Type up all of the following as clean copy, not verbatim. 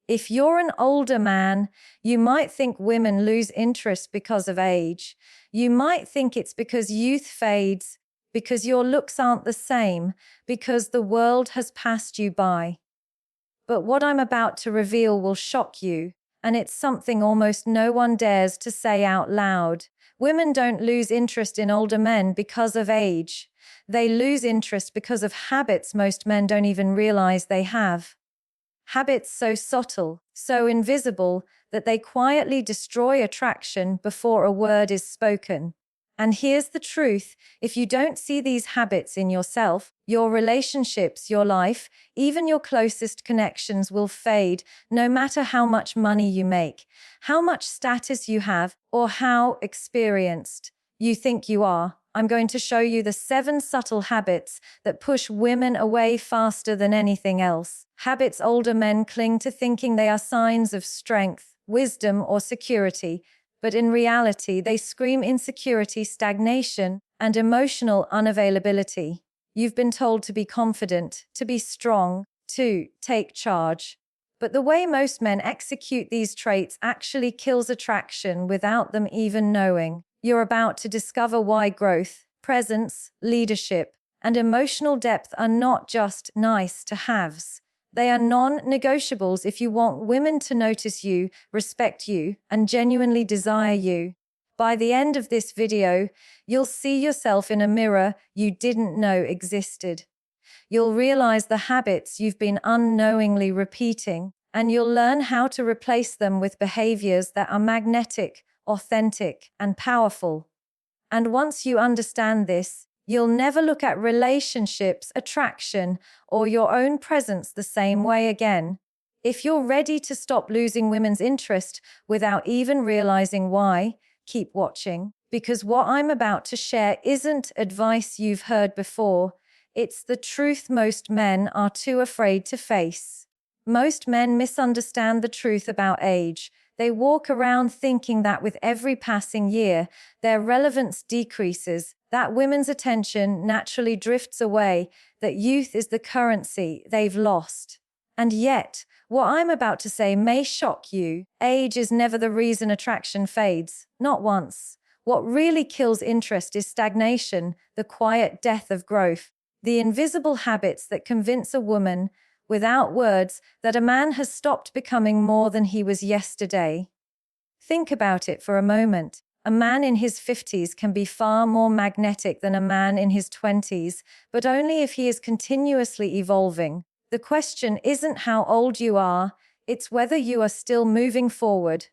If you're an older man, you might think women lose interest because of age. You might think it's because youth fades, because your looks aren't the same, because the world has passed you by. But what I'm about to reveal will shock you, and it's something almost no one dares to say out loud. Women don't lose interest in older men because of age. They lose interest because of habits most men don't even realize they have. Habits so subtle, so invisible, that they quietly destroy attraction before a word is spoken. And here's the truth: if you don't see these habits in yourself, your relationships, your life, even your closest connections will fade, no matter how much money you make, how much status you have, or how experienced you think you are. I'm going to show you the 7 subtle habits that push women away faster than anything else. Habits older men cling to thinking they are signs of strength, wisdom, or security, but in reality, they scream insecurity, stagnation, and emotional unavailability. You've been told to be confident, to be strong, to take charge. But the way most men execute these traits actually kills attraction without them even knowing. You're about to discover why growth, presence, leadership, and emotional depth are not just nice-to-haves. They are non-negotiables if you want women to notice you, respect you, and genuinely desire you. By the end of this video, you'll see yourself in a mirror you didn't know existed. You'll realize the habits you've been unknowingly repeating, and you'll learn how to replace them with behaviors that are magnetic, authentic, and powerful. And once you understand this, you'll never look at relationships, attraction, or your own presence the same way again. If you're ready to stop losing women's interest without even realizing why, keep watching, because what I'm about to share isn't advice you've heard before. It's the truth most men are too afraid to face. Most men misunderstand the truth about age. They walk around thinking that with every passing year, their relevance decreases, that women's attention naturally drifts away, that youth is the currency they've lost. And yet, what I'm about to say may shock you. Age is never the reason attraction fades, not once. What really kills interest is stagnation, the quiet death of growth, the invisible habits that convince a woman, without words, that a man has stopped becoming more than he was yesterday. Think about it for a moment. A man in his 50s can be far more magnetic than a man in his 20s, but only if he is continuously evolving. The question isn't how old you are, it's whether you are still moving forward.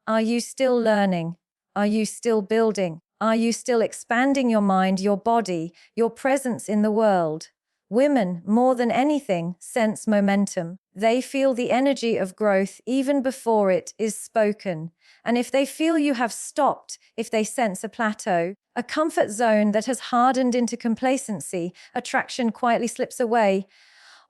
Are you still learning? Are you still building? Are you still expanding your mind, your body, your presence in the world? Women, more than anything, sense momentum. They feel the energy of growth even before it is spoken. And if they feel you have stopped, if they sense a plateau, a comfort zone that has hardened into complacency, attraction quietly slips away,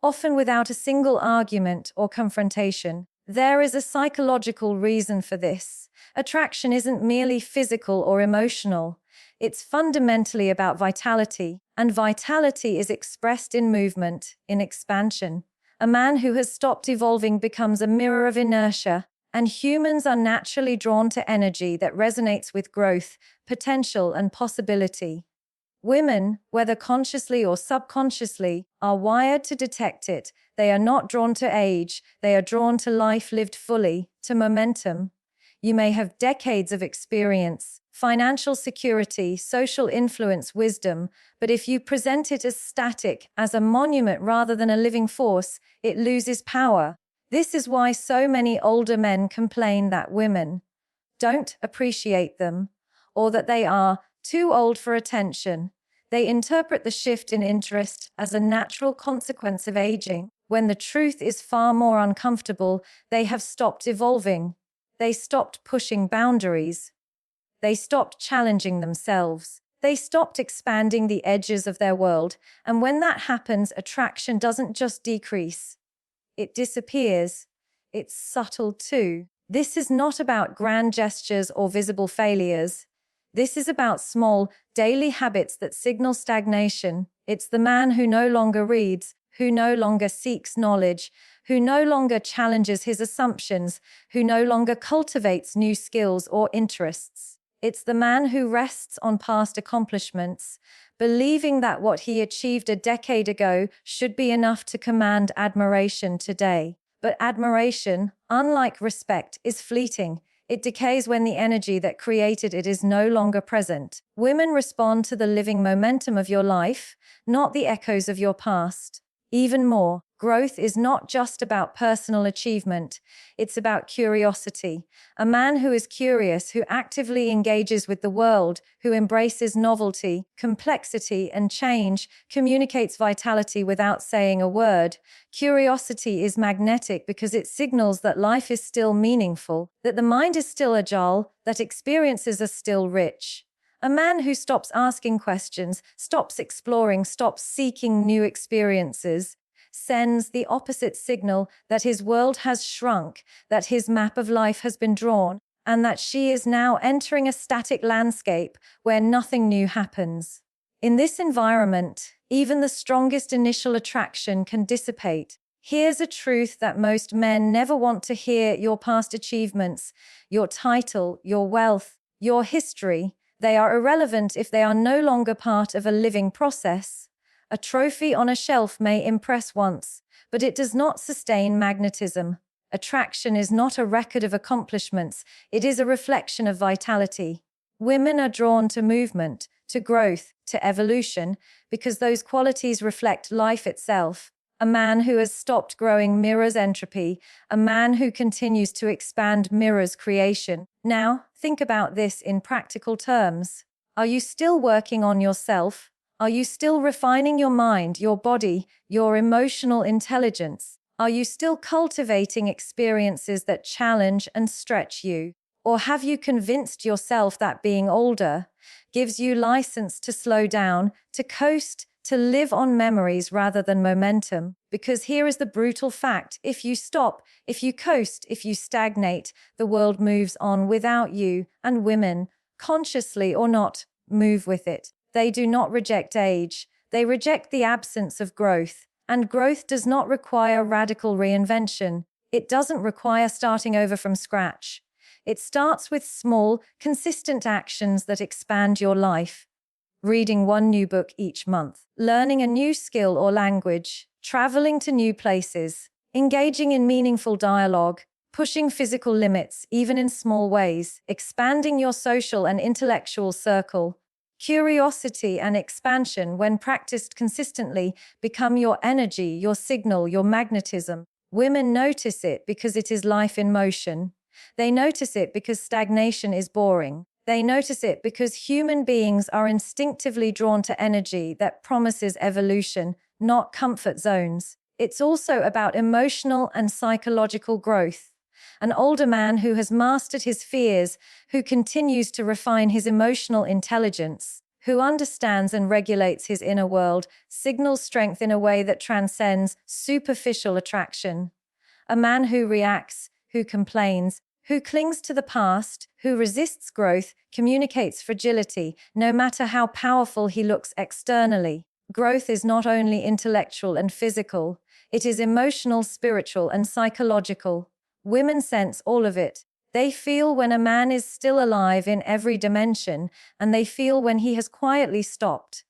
often without a single argument or confrontation. There is a psychological reason for this. Attraction isn't merely physical or emotional. It's fundamentally about vitality, and vitality is expressed in movement, in expansion. A man who has stopped evolving becomes a mirror of inertia, and humans are naturally drawn to energy that resonates with growth, potential, and possibility. Women, whether consciously or subconsciously, are wired to detect it. They are not drawn to age, they are drawn to life lived fully, to momentum. You may have decades of experience, financial security, social influence, wisdom, but if you present it as static, as a monument rather than a living force, it loses power. This is why so many older men complain that women don't appreciate them, or that they are too old for attention. They interpret the shift in interest as a natural consequence of aging, when the truth is far more uncomfortable. They have stopped evolving. They stopped pushing boundaries. They stopped challenging themselves. They stopped expanding the edges of their world. And when that happens, attraction doesn't just decrease. It disappears. It's subtle too. This is not about grand gestures or visible failures. This is about small, daily habits that signal stagnation. It's the man who no longer reads, who no longer seeks knowledge, who no longer challenges his assumptions, who no longer cultivates new skills or interests. It's the man who rests on past accomplishments, believing that what he achieved a decade ago should be enough to command admiration today. But admiration, unlike respect, is fleeting. It decays when the energy that created it is no longer present. Women respond to the living momentum of your life, not the echoes of your past. Even more, growth is not just about personal achievement, it's about curiosity. A man who is curious, who actively engages with the world, who embraces novelty, complexity, and change, communicates vitality without saying a word. Curiosity is magnetic because it signals that life is still meaningful, that the mind is still agile, that experiences are still rich. A man who stops asking questions, stops exploring, stops seeking new experiences, sends the opposite signal that his world has shrunk, that his map of life has been drawn, and that she is now entering a static landscape where nothing new happens. In this environment, even the strongest initial attraction can dissipate. Here's a truth that most men never want to hear: your past achievements, your title, your wealth, your history. They are irrelevant if they are no longer part of a living process. A trophy on a shelf may impress once, but it does not sustain magnetism. Attraction is not a record of accomplishments, it is a reflection of vitality. Women are drawn to movement, to growth, to evolution, because those qualities reflect life itself. A man who has stopped growing mirrors entropy. A man who continues to expand mirrors creation. Now, think about this in practical terms. Are you still working on yourself? Are you still refining your mind, your body, your emotional intelligence? Are you still cultivating experiences that challenge and stretch you? Or have you convinced yourself that being older gives you license to slow down, to coast, to live on memories rather than momentum? Because here is the brutal fact: if you stop, if you coast, if you stagnate, the world moves on without you, and women, consciously or not, move with it. They do not reject age, they reject the absence of growth. And growth does not require radical reinvention. It doesn't require starting over from scratch. It starts with small, consistent actions that expand your life. Reading one new book each month, learning a new skill or language, traveling to new places, engaging in meaningful dialogue, pushing physical limits, even in small ways, expanding your social and intellectual circle. Curiosity and expansion, when practiced consistently, become your energy, your signal, your magnetism. Women notice it because it is life in motion. They notice it because stagnation is boring. They notice it because human beings are instinctively drawn to energy that promises evolution, not comfort zones. It's also about emotional and psychological growth. An older man who has mastered his fears, who continues to refine his emotional intelligence, who understands and regulates his inner world, signals strength in a way that transcends superficial attraction. A man who reacts, who complains, who clings to the past, who resists growth, communicates fragility, no matter how powerful he looks externally. Growth is not only intellectual and physical, it is emotional, spiritual, and psychological. Women sense all of it. They feel when a man is still alive in every dimension, and they feel when he has quietly stopped.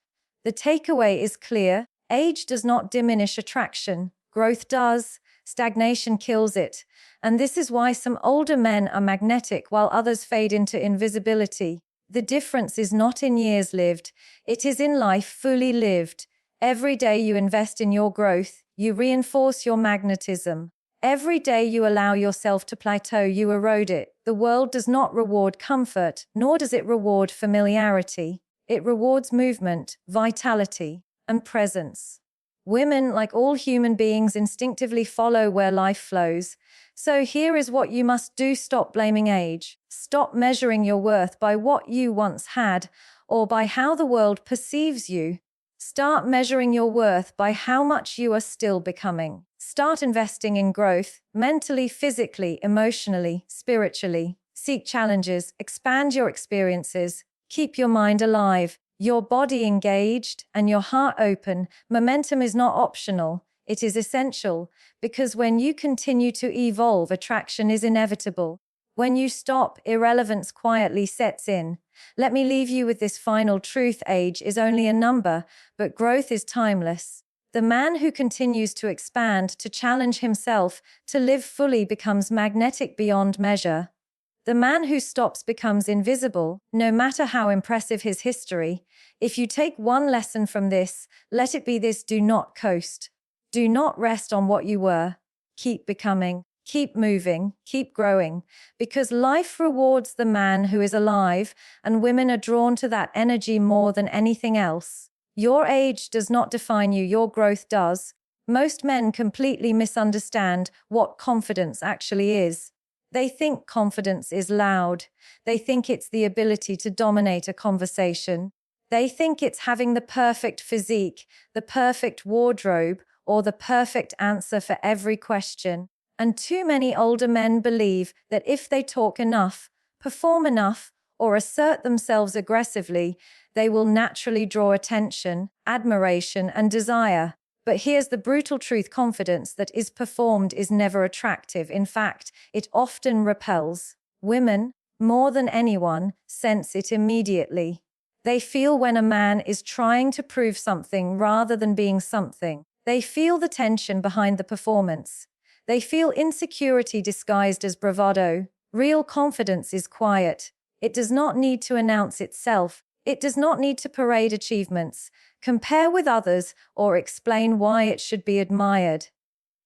The takeaway is clear: age does not diminish attraction, growth does. Stagnation kills it. And this is why some older men are magnetic while others fade into invisibility. The difference is not in years lived, it is in life fully lived. Every day you invest in your growth, you reinforce your magnetism. Every day you allow yourself to plateau, you erode it. The world does not reward comfort, nor does it reward familiarity. It rewards movement, vitality, and presence. Women, like all human beings, instinctively follow where life flows. So here is what you must do: stop blaming age. Stop measuring your worth by what you once had or by how the world perceives you. Start measuring your worth by how much you are still becoming. Start investing in growth, mentally, physically, emotionally, spiritually. Seek challenges, expand your experiences, keep your mind alive, your body engaged, and your heart open. Momentum is not optional, It is essential because when you continue to evolve, attraction is inevitable. When you stop, irrelevance quietly sets in. Let me leave you with this final truth: age is only a number, but growth is timeless. The man who continues to expand, to challenge himself, to live fully becomes magnetic beyond measure. The man who stops becomes invisible, no matter how impressive his history. If you take one lesson from this, let it be this: do not coast. Do not rest on what you were. Keep becoming, keep moving, keep growing, because life rewards the man who is alive, and women are drawn to that energy more than anything else. Your age does not define you, your growth does. Most men completely misunderstand what confidence actually is. They think confidence is loud. They think it's the ability to dominate a conversation. They think it's having the perfect physique, the perfect wardrobe, or the perfect answer for every question. And too many older men believe that if they talk enough, perform enough, or assert themselves aggressively, they will naturally draw attention, admiration, and desire. But here's the brutal truth: confidence that is performed is never attractive. In fact, it often repels. Women, more than anyone, sense it immediately. They feel when a man is trying to prove something rather than being something. They feel the tension behind the performance. They feel insecurity disguised as bravado. Real confidence is quiet. It does not need to announce itself. It does not need to parade achievements, compare with others, or explain why it should be admired.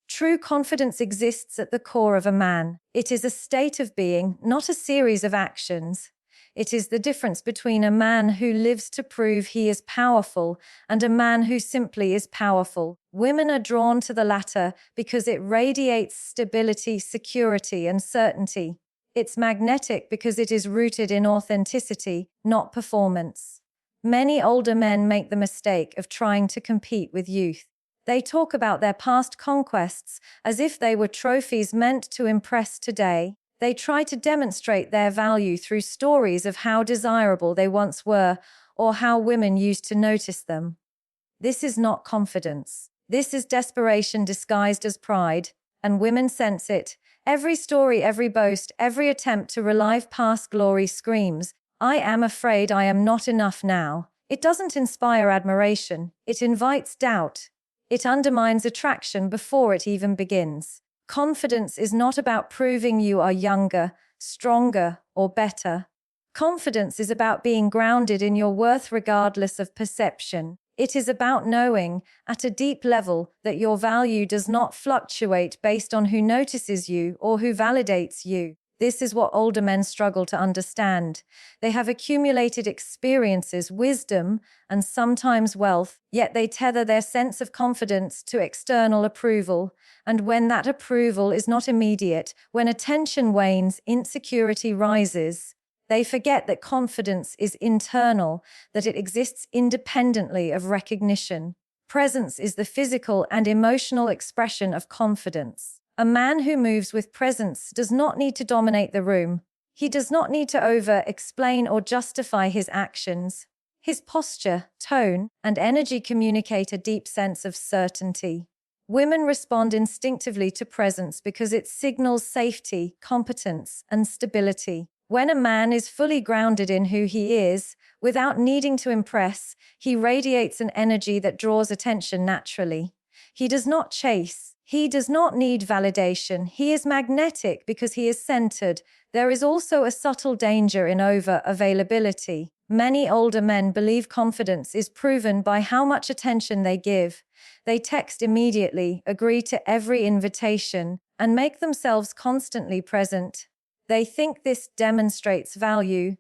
True confidence exists at the core of a man. It is a state of being, not a series of actions. It is the difference between a man who lives to prove he is powerful and a man who simply is powerful. Women are drawn to the latter because it radiates stability, security, and certainty. It's magnetic because it is rooted in authenticity, not performance. Many older men make the mistake of trying to compete with youth. They talk about their past conquests as if they were trophies meant to impress today. They try to demonstrate their value through stories of how desirable they once were or how women used to notice them. This is not confidence. This is desperation disguised as pride, and women sense it. Every story, every boast, every attempt to relive past glory screams, "I am afraid I am not enough now." It doesn't inspire admiration. It invites doubt. It undermines attraction before it even begins. Confidence is not about proving you are younger, stronger, or better. Confidence is about being grounded in your worth regardless of perception. It is about knowing, at a deep level, that your value does not fluctuate based on who notices you or who validates you. This is what older men struggle to understand. They have accumulated experiences, wisdom, and sometimes wealth, yet they tether their sense of confidence to external approval. And when that approval is not immediate, when attention wanes, insecurity rises. They forget that confidence is internal, that it exists independently of recognition. Presence is the physical and emotional expression of confidence. A man who moves with presence does not need to dominate the room. He does not need to over-explain or justify his actions. His posture, tone, and energy communicate a deep sense of certainty. Women respond instinctively to presence because it signals safety, competence, and stability. When a man is fully grounded in who he is, without needing to impress, he radiates an energy that draws attention naturally. He does not chase. He does not need validation. He is magnetic because he is centered. There is also a subtle danger in over-availability. Many older men believe confidence is proven by how much attention they give. They text immediately, agree to every invitation, and make themselves constantly present. They think this demonstrates value.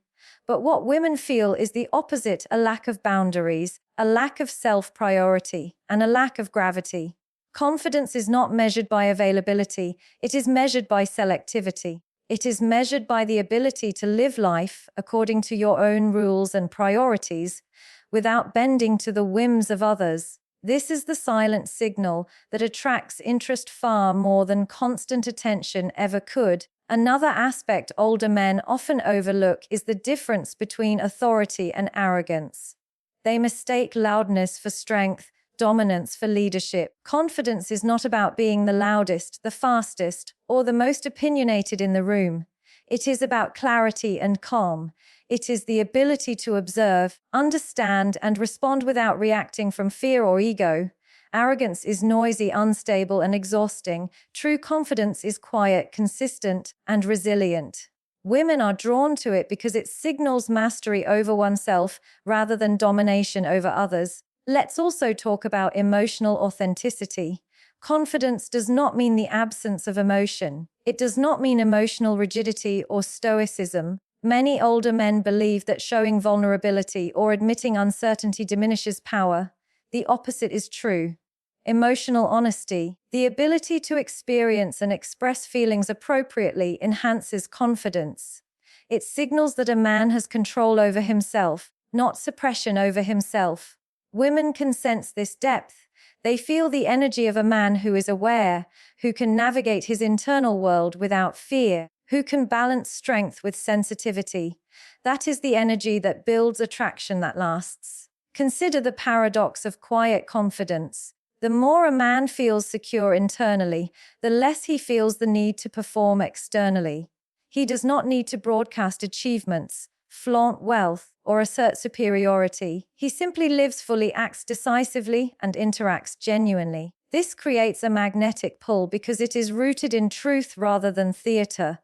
But what women feel is the opposite: a lack of boundaries, a lack of self-priority, and a lack of gravity. Confidence is not measured by availability, it is measured by selectivity. It is measured by the ability to live life according to your own rules and priorities, without bending to the whims of others. This is the silent signal that attracts interest far more than constant attention ever could. Another aspect older men often overlook is the difference between authority and arrogance. They mistake loudness for strength, dominance for leadership. Confidence is not about being the loudest, the fastest, or the most opinionated in the room. It is about clarity and calm. It is the ability to observe, understand, and respond without reacting from fear or ego. Arrogance is noisy, unstable, and exhausting. True confidence is quiet, consistent, and resilient. Women are drawn to it because it signals mastery over oneself rather than domination over others. Let's also talk about emotional authenticity. Confidence does not mean the absence of emotion. It does not mean emotional rigidity or stoicism. Many older men believe that showing vulnerability or admitting uncertainty diminishes power. The opposite is true. Emotional honesty, the ability to experience and express feelings appropriately, enhances confidence. It signals that a man has control over himself, not suppression over himself. Women can sense this depth. They feel the energy of a man who is aware, who can navigate his internal world without fear, who can balance strength with sensitivity. That is the energy that builds attraction that lasts. Consider the paradox of quiet confidence. The more a man feels secure internally, the less he feels the need to perform externally. He does not need to broadcast achievements, flaunt wealth, or assert superiority. He simply lives fully, acts decisively, and interacts genuinely. This creates a magnetic pull because it is rooted in truth rather than theater.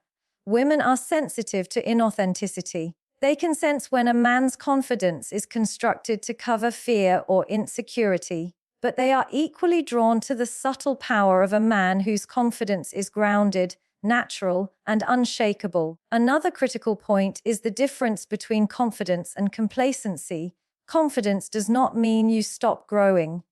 Women are sensitive to inauthenticity. They can sense when a man's confidence is constructed to cover fear or insecurity. But they are equally drawn to the subtle power of a man whose confidence is grounded, natural, and unshakable. Another critical point is the difference between confidence and complacency. Confidence does not mean you stop growing.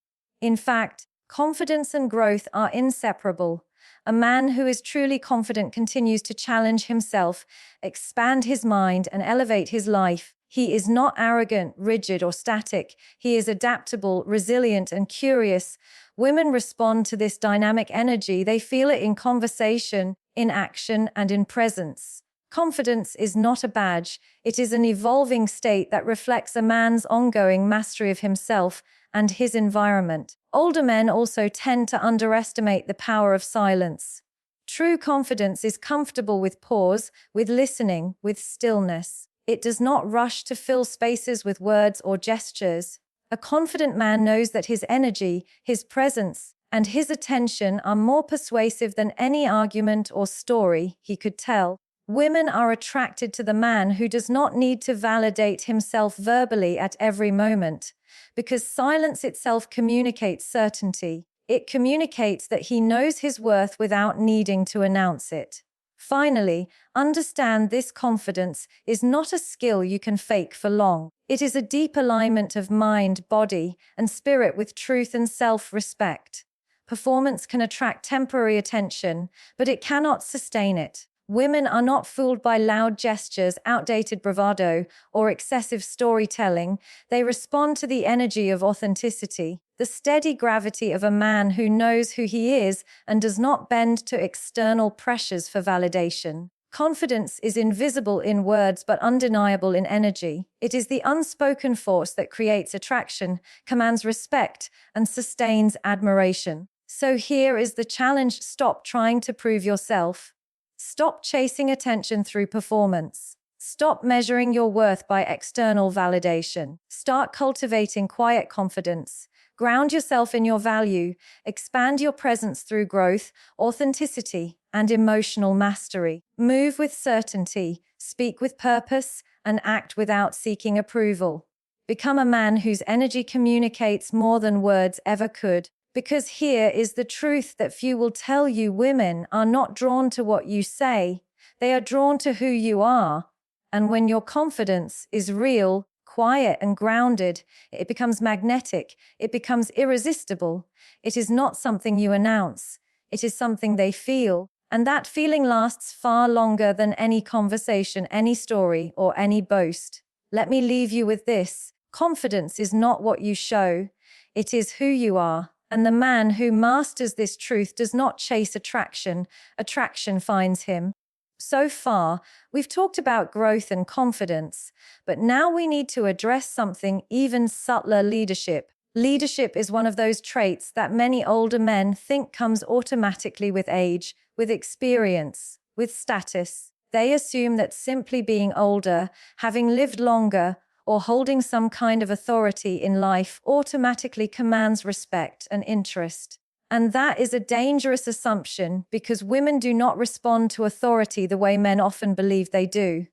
In fact, confidence and growth are inseparable. A man who is truly confident continues to challenge himself, expand his mind, and elevate his life. He is not arrogant, rigid, or static. He is adaptable, resilient, and curious. Women respond to this dynamic energy. They feel it in conversation, in action, and in presence. Confidence is not a badge. It is an evolving state that reflects a man's ongoing mastery of himself and his environment. Older men also tend to underestimate the power of silence. True confidence is comfortable with pause, with listening, with stillness. It does not rush to fill spaces with words or gestures. A confident man knows that his energy, his presence, and his attention are more persuasive than any argument or story he could tell. Women are attracted to the man who does not need to validate himself verbally at every moment, because silence itself communicates certainty. It communicates that he knows his worth without needing to announce it. Finally, understand this: confidence is not a skill you can fake for long. It is a deep alignment of mind, body, and spirit with truth and self-respect. Performance can attract temporary attention, but it cannot sustain it. Women are not fooled by loud gestures, outdated bravado, or excessive storytelling. They respond to the energy of authenticity, the steady gravity of a man who knows who he is and does not bend to external pressures for validation. Confidence is invisible in words but undeniable in energy. It is the unspoken force that creates attraction, commands respect, and sustains admiration. So here is the challenge: stop trying to prove yourself. Stop chasing attention through performance. Stop measuring your worth by external validation. Start cultivating quiet confidence. Ground yourself in your value. Expand your presence through growth, authenticity, and emotional mastery. Move with certainty, speak with purpose, and act without seeking approval. Become a man whose energy communicates more than words ever could. Because here is the truth that few will tell you: women are not drawn to what you say, they are drawn to who you are. And when your confidence is real, quiet, and grounded, it becomes magnetic, it becomes irresistible. It is not something you announce, it is something they feel. And that feeling lasts far longer than any conversation, any story, or any boast. Let me leave you with this: confidence is not what you show, it is who you are. And the man who masters this truth does not chase attraction, attraction finds him. So far, we've talked about growth and confidence, but now we need to address something even subtler: leadership. Leadership is one of those traits that many older men think comes automatically with age, with experience, with status. They assume that simply being older, having lived longer, or holding some kind of authority in life automatically commands respect and interest. And that is a dangerous assumption because women do not respond to authority the way men often believe they do.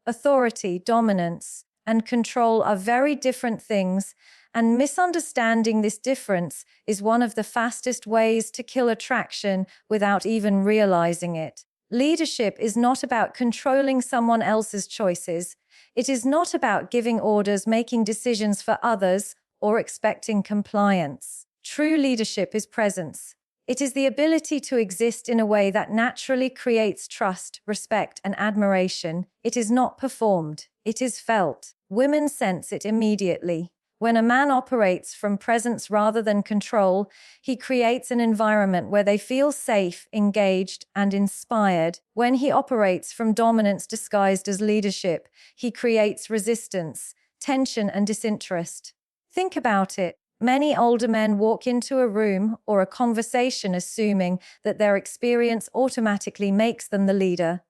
Authority, dominance, and control are very different things, and misunderstanding this difference is one of the fastest ways to kill attraction without even realizing it. Leadership is not about controlling someone else's choices. It is not about giving orders, making decisions for others, or expecting compliance. True leadership is presence. It is the ability to exist in a way that naturally creates trust, respect, and admiration. It is not performed. It is felt. Women sense it immediately. When a man operates from presence rather than control, he creates an environment where they feel safe, engaged, and inspired. When he operates from dominance disguised as leadership, he creates resistance, tension, and disinterest. Think about it. Many older men walk into a room or a conversation assuming that their experience automatically makes them the leader.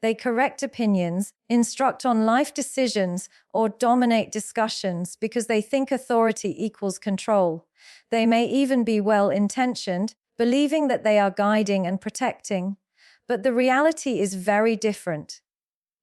They correct opinions, instruct on life decisions, or dominate discussions because they think authority equals control. They may even be well-intentioned, believing that they are guiding and protecting. But the reality is very different.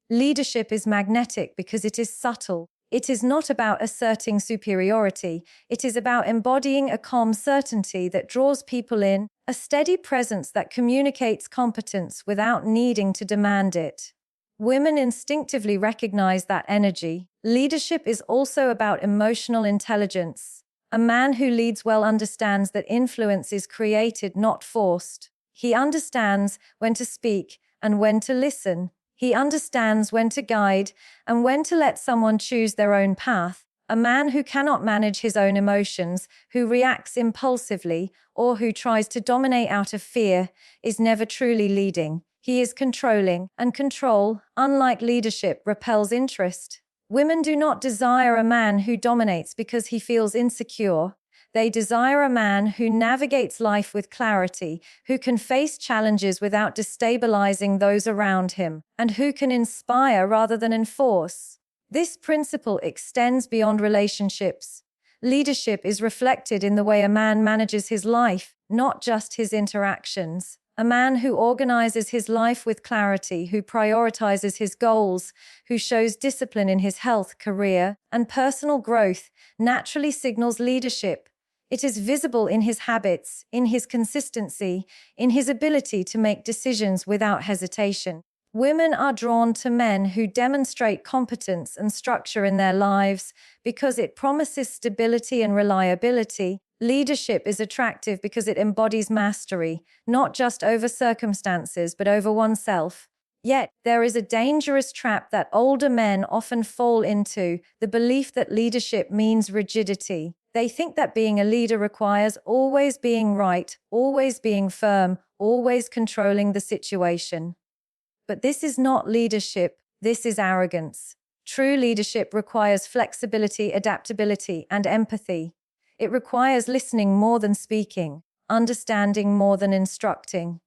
Leadership is magnetic because it is subtle. It is not about asserting superiority. It is about embodying a calm certainty that draws people in, a steady presence that communicates competence without needing to demand it. Women instinctively recognize that energy. Leadership is also about emotional intelligence. A man who leads well understands that influence is created, not forced. He understands when to speak and when to listen. He understands when to guide and when to let someone choose their own path. A man who cannot manage his own emotions, who reacts impulsively, or who tries to dominate out of fear, is never truly leading. He is controlling, and control, unlike leadership, repels interest. Women do not desire a man who dominates because he feels insecure. They desire a man who navigates life with clarity, who can face challenges without destabilizing those around him, and who can inspire rather than enforce. This principle extends beyond relationships. Leadership is reflected in the way a man manages his life, not just his interactions. A man who organizes his life with clarity, who prioritizes his goals, who shows discipline in his health, career, and personal growth, naturally signals leadership. It is visible in his habits, in his consistency, in his ability to make decisions without hesitation. Women are drawn to men who demonstrate competence and structure in their lives because it promises stability and reliability. Leadership is attractive because it embodies mastery, not just over circumstances, but over oneself. Yet, there is a dangerous trap that older men often fall into, the belief that leadership means rigidity. They think that being a leader requires always being right, always being firm, always controlling the situation. But this is not leadership, this is arrogance. True leadership requires flexibility, adaptability, and empathy. It requires listening more than speaking, understanding more than instructing.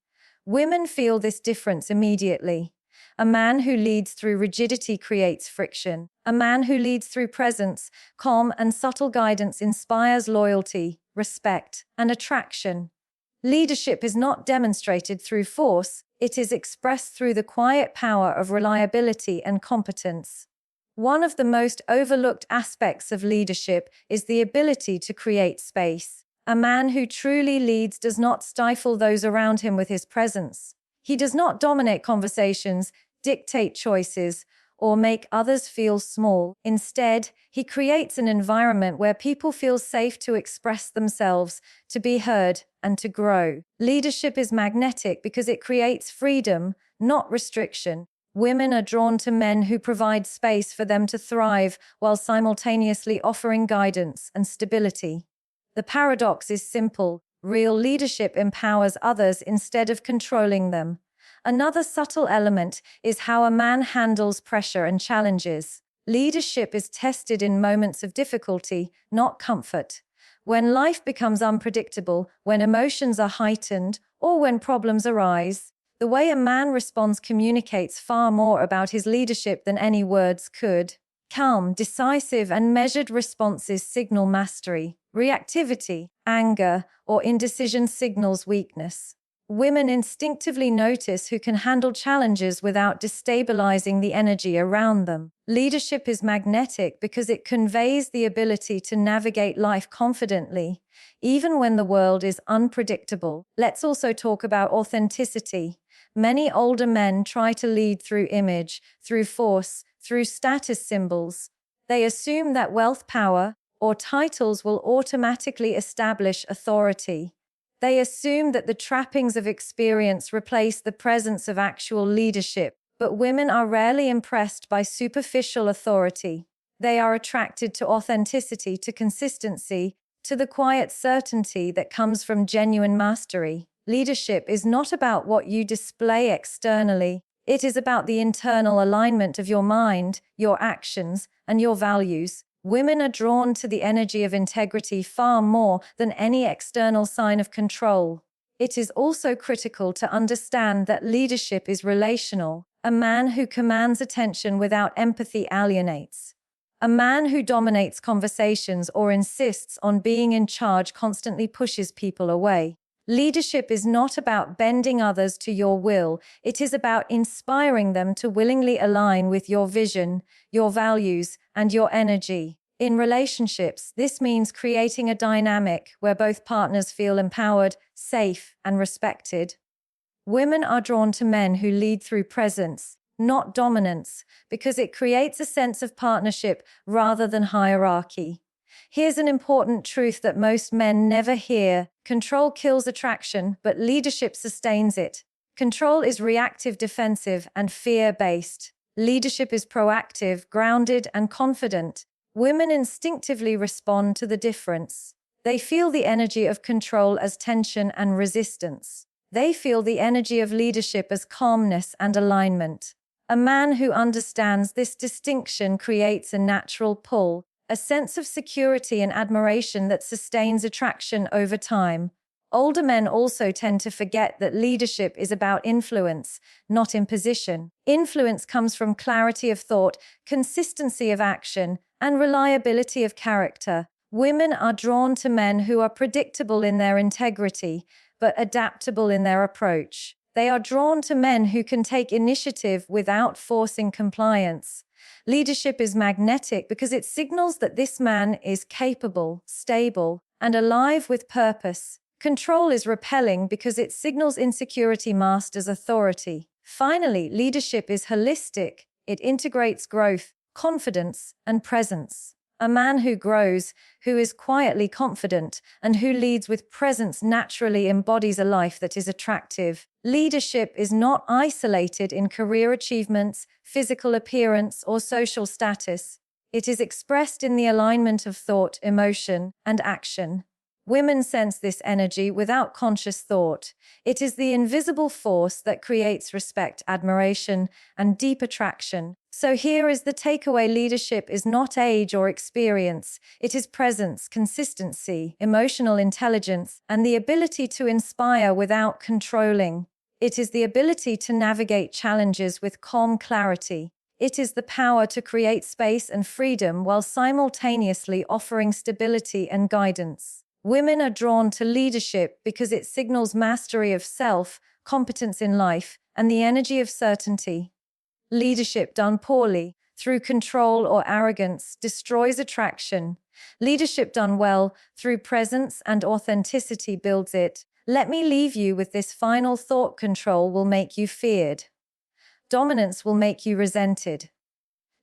Women feel this difference immediately. A man who leads through rigidity creates friction. A man who leads through presence, calm, and subtle guidance inspires loyalty, respect, and attraction. Leadership is not demonstrated through force, it is expressed through the quiet power of reliability and competence. One of the most overlooked aspects of leadership is the ability to create space. A man who truly leads does not stifle those around him with his presence. He does not dominate conversations, dictate choices, or make others feel small. Instead, he creates an environment where people feel safe to express themselves, to be heard, and to grow. Leadership is magnetic because it creates freedom, not restriction. Women are drawn to men who provide space for them to thrive while simultaneously offering guidance and stability. The paradox is simple. Real leadership empowers others instead of controlling them. Another subtle element is how a man handles pressure and challenges. Leadership is tested in moments of difficulty, not comfort. When life becomes unpredictable, when emotions are heightened, or when problems arise, the way a man responds communicates far more about his leadership than any words could. Calm, decisive, and measured responses signal mastery. Reactivity, anger, or indecision signals weakness. Women instinctively notice who can handle challenges without destabilizing the energy around them. Leadership is magnetic because it conveys the ability to navigate life confidently, even when the world is unpredictable. Let's also talk about authenticity. Many older men try to lead through image, through force, through status symbols. They assume that wealth, power, or titles will automatically establish authority. They assume that the trappings of experience replace the presence of actual leadership, but women are rarely impressed by superficial authority. They are attracted to authenticity, to consistency, to the quiet certainty that comes from genuine mastery. Leadership is not about what you display externally. It is about the internal alignment of your mind, your actions, and your values. Women are drawn to the energy of integrity far more than any external sign of control. It is also critical to understand that leadership is relational. A man who commands attention without empathy alienates. A man who dominates conversations or insists on being in charge constantly pushes people away. Leadership is not about bending others to your will. It is about inspiring them to willingly align with your vision, your values, and your energy. In relationships, this means creating a dynamic where both partners feel empowered, safe, and respected. Women are drawn to men who lead through presence, not dominance, because it creates a sense of partnership rather than hierarchy. Here's an important truth that most men never hear. Control kills attraction, but leadership sustains it. Control is reactive, defensive, and fear-based. Leadership is proactive, grounded, and confident. Women instinctively respond to the difference. They feel the energy of control as tension and resistance. They feel the energy of leadership as calmness and alignment. A man who understands this distinction creates a natural pull, a sense of security and admiration that sustains attraction over time. Older men also tend to forget that leadership is about influence, not imposition. Influence comes from clarity of thought, consistency of action, and reliability of character. Women are drawn to men who are predictable in their integrity, but adaptable in their approach. They are drawn to men who can take initiative without forcing compliance. Leadership is magnetic because it signals that this man is capable, stable, and alive with purpose. Control is repelling because it signals insecurity masters authority. Finally, leadership is holistic. It integrates growth, confidence, and presence. A man who grows, who is quietly confident, and who leads with presence naturally embodies a life that is attractive. Leadership is not isolated in career achievements, physical appearance, or social status. It is expressed in the alignment of thought, emotion, and action. Women sense this energy without conscious thought. It is the invisible force that creates respect, admiration, and deep attraction. So here is the takeaway: leadership is not age or experience. It is presence, consistency, emotional intelligence, and the ability to inspire without controlling. It is the ability to navigate challenges with calm clarity. It is the power to create space and freedom while simultaneously offering stability and guidance. Women are drawn to leadership because it signals mastery of self, competence in life, and the energy of certainty. Leadership done poorly, through control or arrogance, destroys attraction. Leadership done well, through presence and authenticity, builds it. Let me leave you with this final thought: control will make you feared. Dominance will make you resented.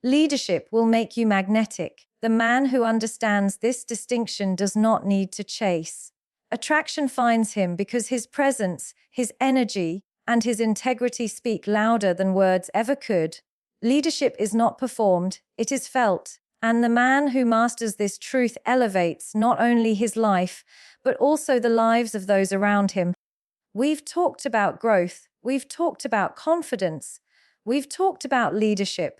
Leadership will make you magnetic. The man who understands this distinction does not need to chase. Attraction finds him because his presence, his energy, and his integrity speak louder than words ever could. Leadership is not performed, it is felt. And the man who masters this truth elevates not only his life, but also the lives of those around him. We've talked about growth, we've talked about confidence, we've talked about leadership.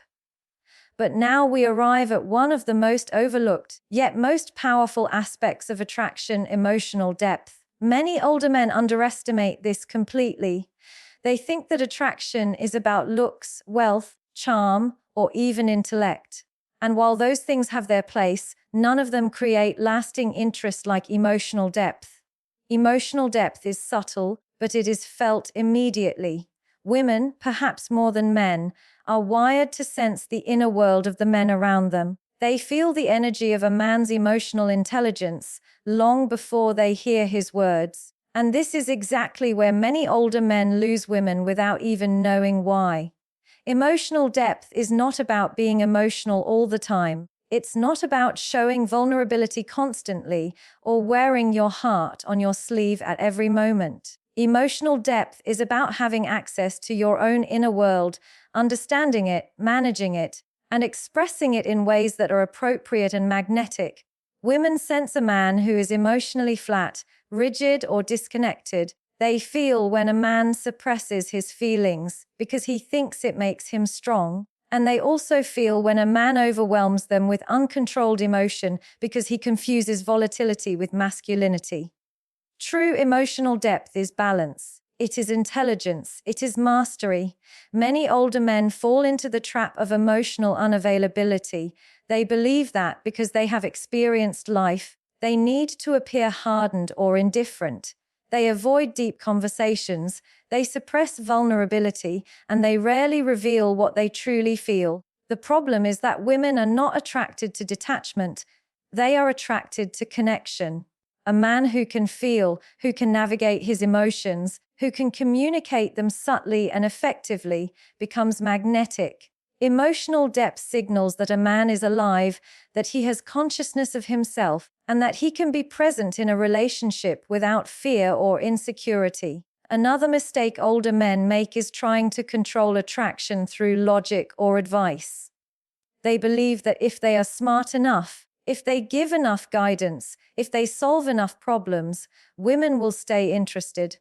But now we arrive at one of the most overlooked, yet most powerful aspects of attraction: emotional depth. Many older men underestimate this completely. They think that attraction is about looks, wealth, charm, or even intellect. And while those things have their place, none of them create lasting interest like emotional depth. Emotional depth is subtle, but it is felt immediately. Women, perhaps more than men, are wired to sense the inner world of the men around them. They feel the energy of a man's emotional intelligence long before they hear his words. And this is exactly where many older men lose women without even knowing why. Emotional depth is not about being emotional all the time. It's not about showing vulnerability constantly or wearing your heart on your sleeve at every moment. Emotional depth is about having access to your own inner world, understanding it, managing it, and expressing it in ways that are appropriate and magnetic. Women sense a man who is emotionally flat, rigid, or disconnected. They feel when a man suppresses his feelings because he thinks it makes him strong. And they also feel when a man overwhelms them with uncontrolled emotion because he confuses volatility with masculinity. True emotional depth is balance. It is intelligence. It is mastery. Many older men fall into the trap of emotional unavailability. They believe that because they have experienced life, they need to appear hardened or indifferent. They avoid deep conversations, they suppress vulnerability, and they rarely reveal what they truly feel. The problem is that women are not attracted to detachment, they are attracted to connection. A man who can feel, who can navigate his emotions, who can communicate them subtly and effectively, becomes magnetic. Emotional depth signals that a man is alive, that he has consciousness of himself, and that he can be present in a relationship without fear or insecurity. Another mistake older men make is trying to control attraction through logic or advice. They believe that if they are smart enough, if they give enough guidance, if they solve enough problems, women will stay interested.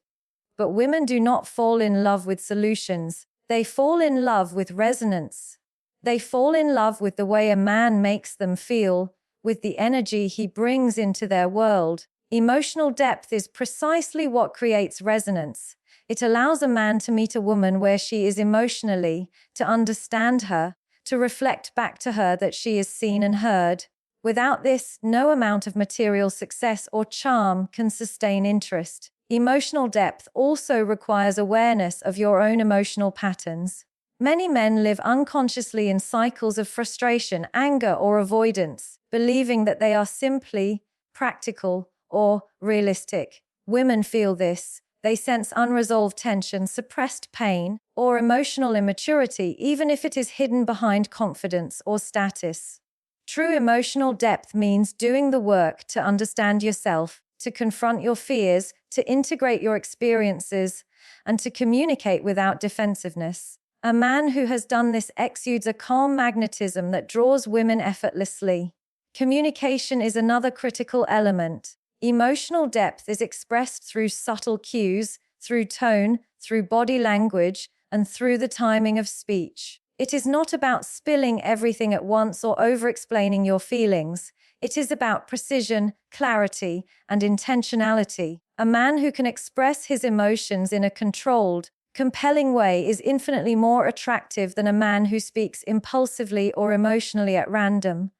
But women do not fall in love with solutions. They fall in love with resonance. They fall in love with the way a man makes them feel, with the energy he brings into their world. Emotional depth is precisely what creates resonance. It allows a man to meet a woman where she is emotionally, to understand her, to reflect back to her that she is seen and heard. Without this, no amount of material success or charm can sustain interest. Emotional depth also requires awareness of your own emotional patterns. Many men live unconsciously in cycles of frustration, anger, or avoidance, believing that they are simply practical or realistic. Women feel this. They sense unresolved tension, suppressed pain, or emotional immaturity, even if it is hidden behind confidence or status. True emotional depth means doing the work to understand yourself, to confront your fears, to integrate your experiences, and to communicate without defensiveness. A man who has done this exudes a calm magnetism that draws women effortlessly. Communication is another critical element. Emotional depth is expressed through subtle cues, through tone, through body language, and through the timing of speech. It is not about spilling everything at once or over-explaining your feelings. It is about precision, clarity, and intentionality. A man who can express his emotions in a controlled, compelling way is infinitely more attractive than a man who speaks impulsively or emotionally at random.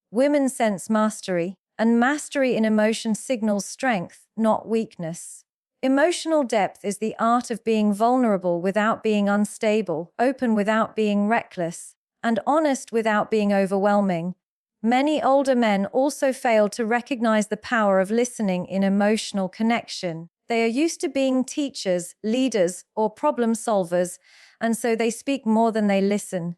Women sense mastery, and mastery in emotion signals strength, not weakness. Emotional depth is the art of being vulnerable without being unstable, open without being reckless, and honest without being overwhelming. Many older men also fail to recognize the power of listening in emotional connection. They are used to being teachers, leaders, or problem solvers, and so they speak more than they listen.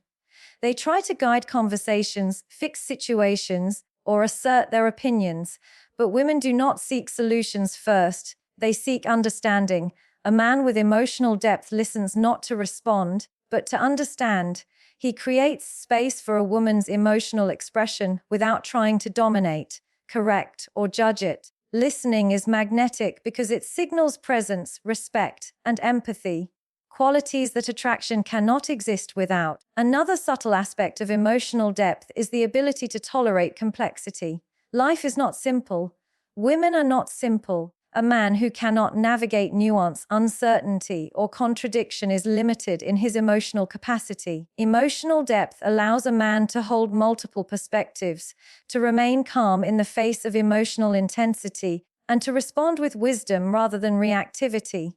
They try to guide conversations, fix situations, or assert their opinions, but women do not seek solutions first. They seek understanding. A man with emotional depth listens not to respond, but to understand. He creates space for a woman's emotional expression without trying to dominate, correct, or judge it. Listening is magnetic because it signals presence, respect, and empathy. qualities that attraction cannot exist without. Another subtle aspect of emotional depth is the ability to tolerate complexity. Life is not simple. Women are not simple. A man who cannot navigate nuance, uncertainty, or contradiction is limited in his emotional capacity. Emotional depth allows a man to hold multiple perspectives, to remain calm in the face of emotional intensity, and to respond with wisdom rather than reactivity.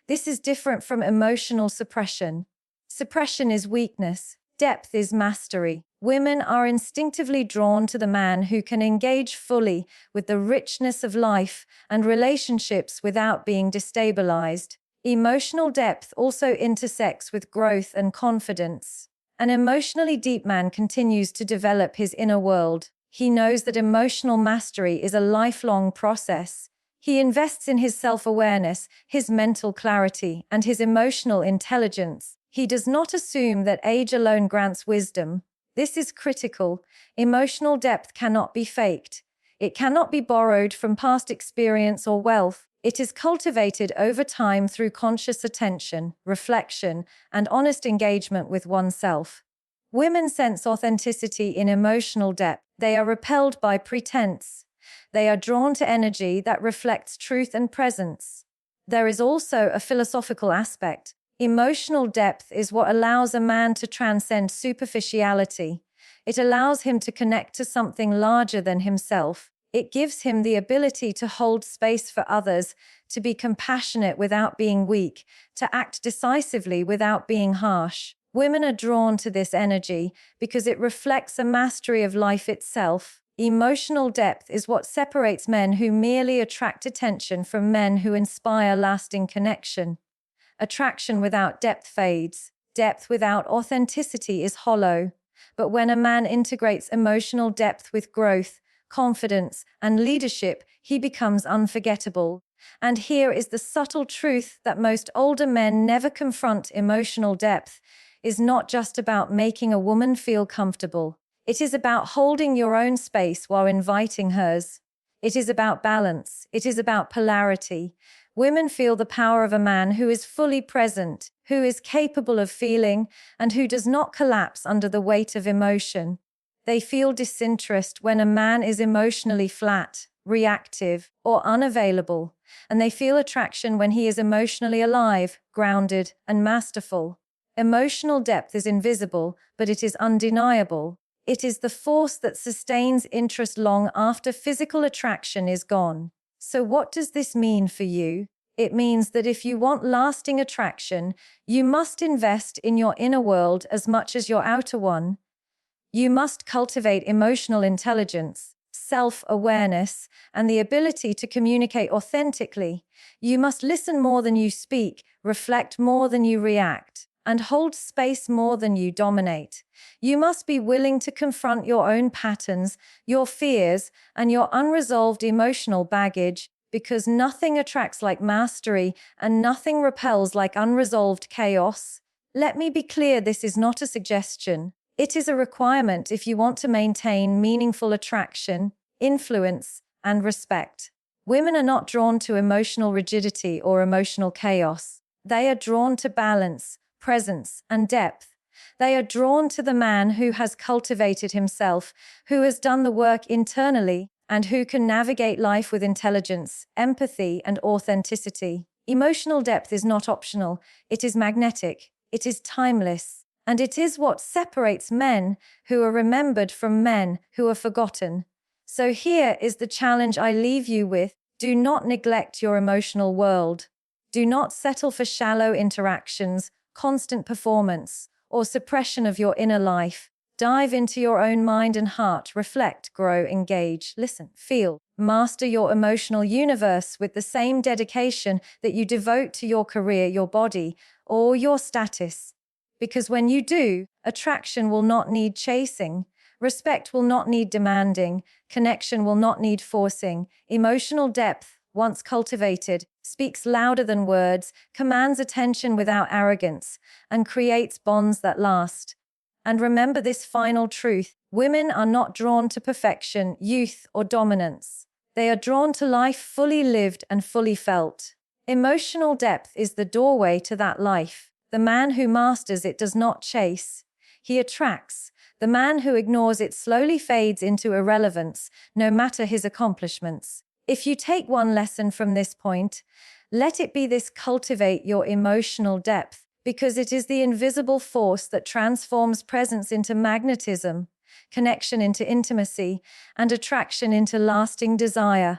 This is different from emotional suppression. Suppression is weakness. Depth is mastery. Women are instinctively drawn to the man who can engage fully with the richness of life and relationships without being destabilized. Emotional depth also intersects with growth and confidence. An emotionally deep man continues to develop his inner world. He knows that emotional mastery is a lifelong process. He invests in his self-awareness, his mental clarity, and his emotional intelligence. He does not assume that age alone grants wisdom. This is critical. Emotional depth cannot be faked. It cannot be borrowed from past experience or wealth. It is cultivated over time through conscious attention, reflection, and honest engagement with oneself. Women sense authenticity in emotional depth. They are repelled by pretense. They are drawn to energy that reflects truth and presence. There is also a philosophical aspect. Emotional depth is what allows a man to transcend superficiality. It allows him to connect to something larger than himself. It gives him the ability to hold space for others, to be compassionate without being weak, to act decisively without being harsh. Women are drawn to this energy because it reflects a mastery of life itself. Emotional depth is what separates men who merely attract attention from men who inspire lasting connection. Attraction without depth fades. Depth without authenticity is hollow. But when a man integrates emotional depth with growth, confidence, and leadership, he becomes unforgettable. And here is the subtle truth that most older men never confront. Emotional depth is not just about making a woman feel comfortable. It is about holding your own space while inviting hers. It is about balance. It is about polarity. Women feel the power of a man who is fully present, who is capable of feeling, and who does not collapse under the weight of emotion. They feel disinterest when a man is emotionally flat, reactive, or unavailable, and they feel attraction when he is emotionally alive, grounded, and masterful. Emotional depth is invisible, but it is undeniable. It is the force that sustains interest long after physical attraction is gone. So what does this mean for you? It means that if you want lasting attraction, you must invest in your inner world as much as your outer one. You must cultivate emotional intelligence, self-awareness, and the ability to communicate authentically. You must listen more than you speak, reflect more than you react, and hold space more than you dominate. You must be willing to confront your own patterns, your fears, and your unresolved emotional baggage, because nothing attracts like mastery and nothing repels like unresolved chaos. Let me be clear, this is not a suggestion. It is a requirement if you want to maintain meaningful attraction, influence, and respect. Women are not drawn to emotional rigidity or emotional chaos. They are drawn to balance, presence, and depth. They are drawn to the man who has cultivated himself, who has done the work internally, and who can navigate life with intelligence, empathy, and authenticity. Emotional depth is not optional. It is magnetic. It is timeless. And it is what separates men who are remembered from men who are forgotten. So here is the challenge I leave you with. Do not neglect your emotional world. Do not settle for shallow interactions, constant performance, or suppression of your inner life. Dive into your own mind and heart, reflect, grow, engage, listen, feel. Master your emotional universe with the same dedication that you devote to your career, your body, or your status. Because when you do, attraction will not need chasing, respect will not need demanding, connection will not need forcing. Emotional depth, once cultivated, speaks louder than words, commands attention without arrogance, and creates bonds that last. And remember this final truth: women are not drawn to perfection, youth, or dominance. They are drawn to life fully lived and fully felt. Emotional depth is the doorway to that life. The man who masters it does not chase. He attracts. The man who ignores it slowly fades into irrelevance, no matter his accomplishments. If you take one lesson from this point, let it be this: cultivate your emotional depth, because it is the invisible force that transforms presence into magnetism, connection into intimacy, and attraction into lasting desire.